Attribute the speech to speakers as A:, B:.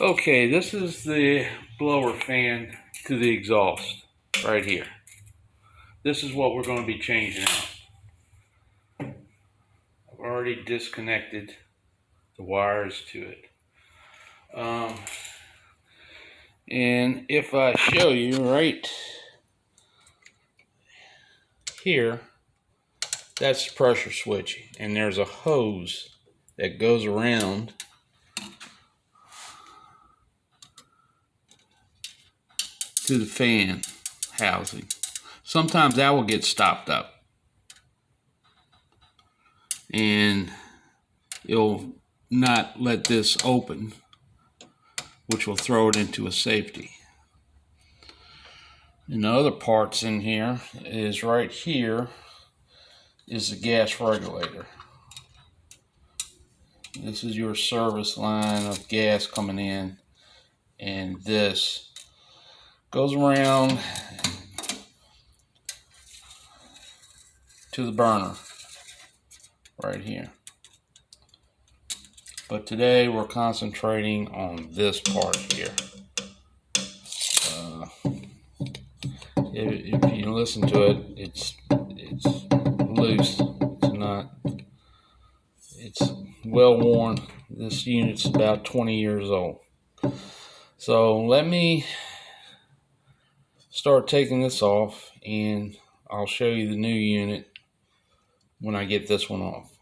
A: Okay, this is the blower fan to the exhaust right here. This is what we're going to be changing out. I've already disconnected the wires to it. And if I show you right here, that's the pressure switch, and there's a hose that goes around to the fan housing. Sometimes that will get stopped up and it'll not let this open, which will throw it into a safety. And the other parts in here is right here is the gas regulator. This is your service line of gas coming in, and this goes around to the burner right here. But today we're concentrating on this part here. If you listen to it, it's loose. It's not. It's well worn. This unit's about 20 years old. So let me start taking this off, and I'll show you the new unit when I get this one off.